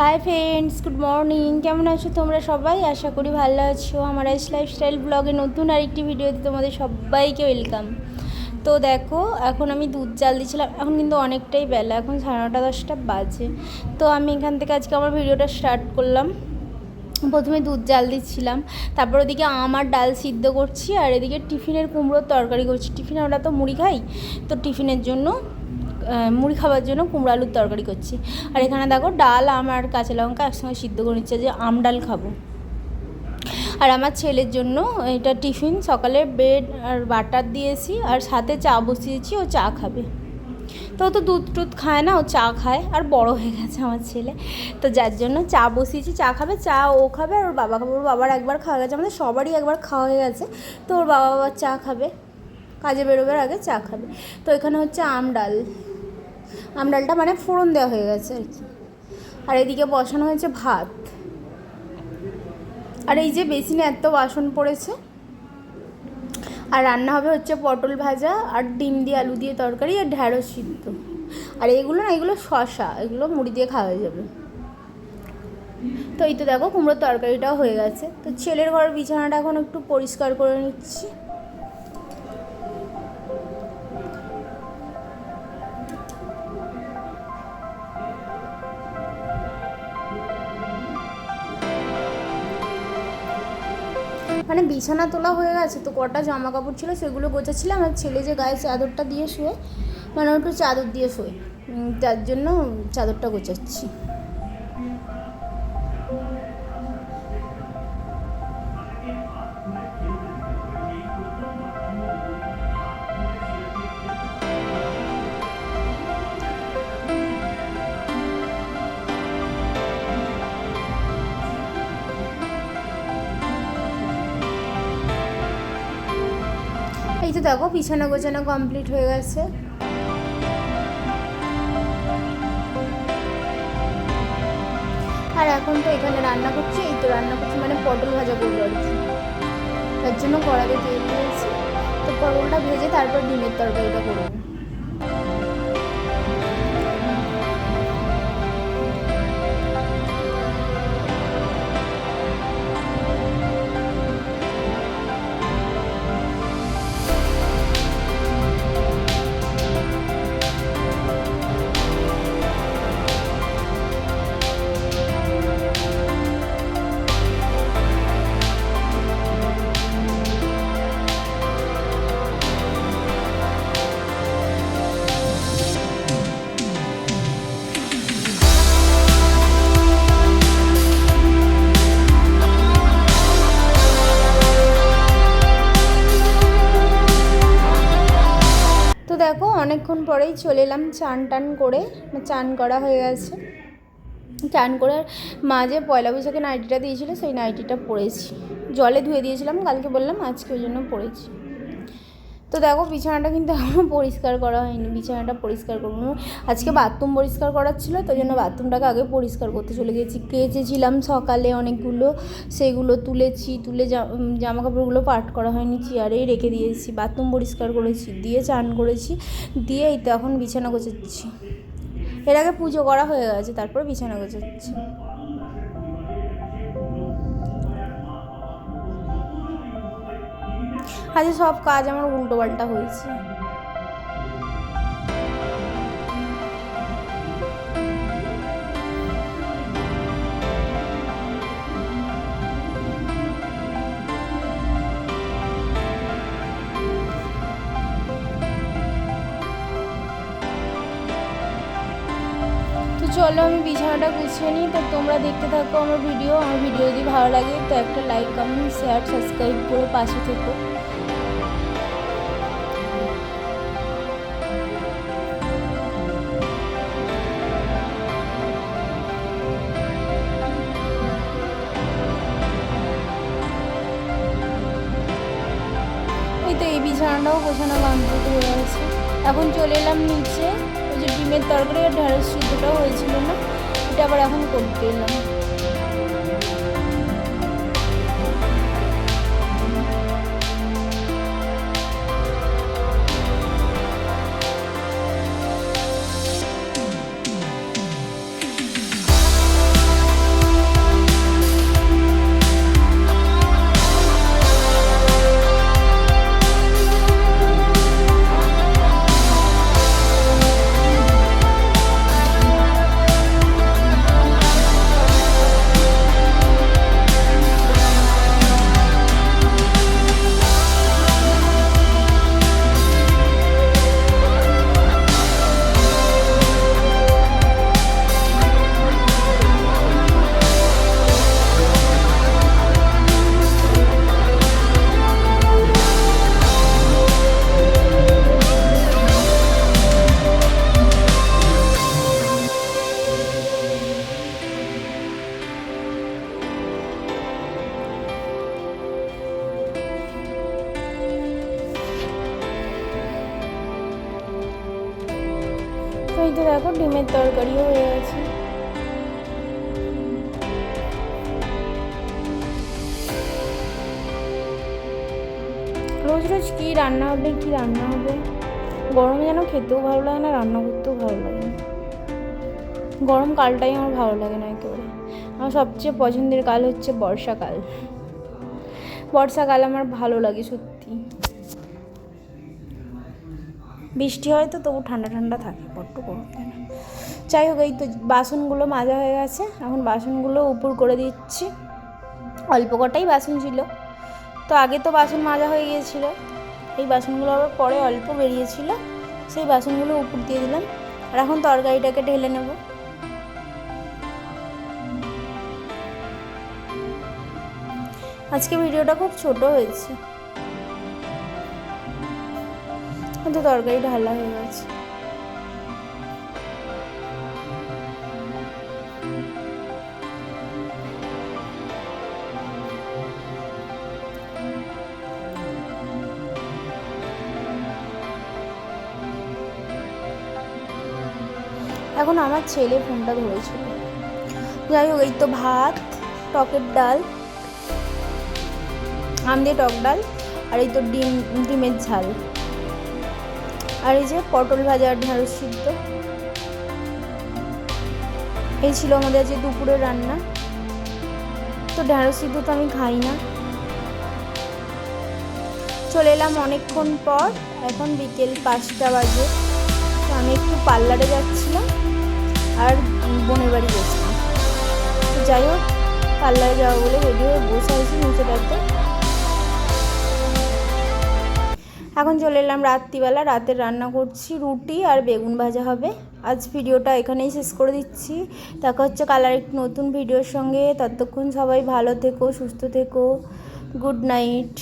Hi friends, good morning. কেমন আছো তোমরা সবাই? আশা করি ভালো আছো। আমার আইস লাইফস্টাইল ব্লগে নতুন আরেকটি ভিডিওতে তোমাদের সবাইকে ওয়েলকাম। তো দেখো, এখন আমি দুধ জাল দিয়েছিলাম। এখন কিন্তু অনেকটাই বেলা, এখন 9:30-10টা বাজে। তো আমি এখান থেকে আজকে আমার ভিডিওটা স্টার্ট করলাম। প্রথমে দুধ জাল দিচ্ছিলাম, তারপর ওদিকে আমার ডাল সিদ্ধ করছি, আর এদিকে টিফিনের কুমড়োর তরকারি করছি। টিফিনে ওরা তো মুড়ি খাই, তো টিফিনের জন্য মুড়ি খাবার জন্য কুমড়ো আলুর তরকারি করছি। আর এখানে দেখো ডাল আর কাঁচা লঙ্কা একসঙ্গে সিদ্ধ করে নিচ্ছে, যে আম ডাল খাবো। আর আমার ছেলের জন্য এটা টিফিন, সকালে ব্রেড আর বাটার দিয়েছি, আর সাথে চা বসিয়েছি, ও চা খাবে। তো ও তো দুধ টুধ খায় না, ও চা খায়, আর বড় হয়ে গেছে আমার ছেলে, তো যার জন্য চা বসিয়েছি। চা খাবে, চা ও খাবে, আর ওর বাবা খাবে। ওর বাবার একবার খাওয়া গেছে, আমাদের সবারই একবার খাওয়া হয়ে গেছে, তো ওর বাবা আবার চা খাবে, কাজে বেরোবার আগে চা খাবে। তো এখানে হচ্ছে আম ডালটা মানে ফোড়ন দেওয়া হয়ে গেছে আর কি। আর এদিকে বসানো হয়েছে ভাত। আর এই যে বেসিনে এত বাসন পড়েছে। আর রান্না হবে হচ্ছে পটল ভাজা, আর ডিম দিয়ে আলু দিয়ে তরকারি, আর ঢ্যাঁড়স সিদ্ধ। আর এগুলো শশা, এগুলো মুড়ি দিয়ে খাওয়া যাবে। তো এই তো দেখো, কুমড়োর তরকারিটাও হয়ে গেছে। তো ছেলের ঘরের বিছানাটা এখন একটু পরিষ্কার করে নিচ্ছি। মানে বিছানা তোলা হয়ে গেছে, তো কটা জামা কাপড় ছিল সেগুলো গোছাচ্ছিলাম। আর ছেলে যে গায়ে চাদরটা দিয়ে শুয়ে, মানে একটু চাদর দিয়ে শোয়, তার জন্য চাদরটা গোছাচ্ছি। এই তো দেখো, বিছানা গোছানো কমপ্লিট হয়ে গেছে। আর এখন তো এখানে রান্না করছি, এই তো রান্না করছি মানে পটল ভাজা করবো আর কি। তার জন্য কড়াতে তেল দিয়েছি, তো পটলটা ভেজে তারপর ডিমের তরকারিটা করবো। তো দেখো, অনেকক্ষণ পরেই চলে এলাম চান টান করে। চান করা হয়ে গেছে। চান করে মা যে পয়লা বৈশাখে নাইটিটা দিয়েছিলো, সেই নাইটিটা পরেছি। জলে ধুয়ে দিয়েছিলাম কালকে, বললাম আজকে ওই জন্য পরেছি। তো দেখো, বিছানাটা কিন্তু এখনও পরিষ্কার করা হয়নি। বিছানাটা পরিষ্কার করবো, আজকে বাথরুম পরিষ্কার করার ছিল, তো জন্য বাথরুমটাকে আগে পরিষ্কার করতে চলে গেছি। কেচেছিলাম সকালে অনেকগুলো, সেগুলো তুলেছি। তুলে জামা কাপড়গুলো পাট করা হয়নি, চেয়ারেই রেখে দিয়েছি। বাথরুম পরিষ্কার করেছি, দিয়ে চান করেছি, দিয়ে এই তো এখন বিছানা গোছাচ্ছি। এর আগে পুজো করা হয়ে গেছে, তারপর বিছানা গোছাচ্ছি। আজকে সব কাজ আমার উল্টো পাল্টা হয়েছে। তো চলো, আমি বিছানাটা গুছিয়ে নিই। তো তোমরা দেখতে থাকো আমার ভিডিও যদি ভালো লাগে তো একটা লাইক, কমেন্ট, শেয়ার, সাবস্ক্রাইব করে পাশে থেকো। এই তো এই বিছানাটাও গোছানো কমপ্লিট হয়ে গেছে। এখন চলে এলাম নিচে। ওই যে ডিমের তরকারি আর ঢেঁড়স সিদ্ধটাও হয়েছিল না, এটা আবার এখন করতে এলাম। ডিমের তরকারিও হয়ে গেছে। রোজ রোজ কী রান্না হবে গরমে যেন খেতেও ভালো লাগে না, রান্না করতেও ভালো লাগে না। গরমকালটাই আমার ভালো লাগে না একেবারে। আমার সবচেয়ে পছন্দের কাল হচ্ছে বর্ষাকাল। বর্ষাকাল আমার ভালো লাগে সত্যি। বৃষ্টি হয় তো তবু ঠান্ডা ঠান্ডা থাকে, বড্ড গরম থাকে না। যাই হোক, এই তো বাসনগুলো মাজা হয়ে গেছে, এখন বাসনগুলো উপর করে দিচ্ছি। অল্প কটাই বাসন ছিল, তো আগে তো বাসন মাজা হয়ে গিয়েছিল, এই বাসনগুলো আবার পরে অল্প বেরিয়েছিল, সেই বাসনগুলো উপর দিয়ে দিলাম। আর এখন তরকারিটাকে ঢেলে নেব। আজকে ভিডিওটা খুব ছোট হয়েছে, কিন্তু তরকারি ঢালা হয়ে গেছে। এখন আমার ছেলে ফোনটা ধরেছিল। যাই হোক, এই তো ভাত, টকের ডাল, আম দিয়ে টক ডাল, আর এই তো ডিমের ঝাল, আর এই যে পটল ভাজা আর ঢেঁড়স সিদ্ধ। এই ছিল আমাদের আজকে দুপুরের রান্না। তো ঢেঁড়স সিদ্ধ তো আমি খাই না। চলে এলাম অনেকক্ষণ পর, এখন বিকেল 5টা বাজে। তো আমি একটু পার্লারে যাচ্ছিলাম আর বোনের বাড়ি গেছিলাম। তো যাই হোক, পার্লারে যাওয়া বলে রেডি হয়ে বসে আছি নিচেটাতে। এখন চলে এলাম রাত্রিবেলা, রাতের রান্না করছি, রুটি আর বেগুন ভাজা হবে। আজ ভিডিওটা এখানেই শেষ করে দিচ্ছি। দেখা হচ্ছে কাল আর একটি নতুন ভিডিওর সঙ্গে। ততক্ষণ সবাই ভালো থেকো, সুস্থ থেকো। Good night.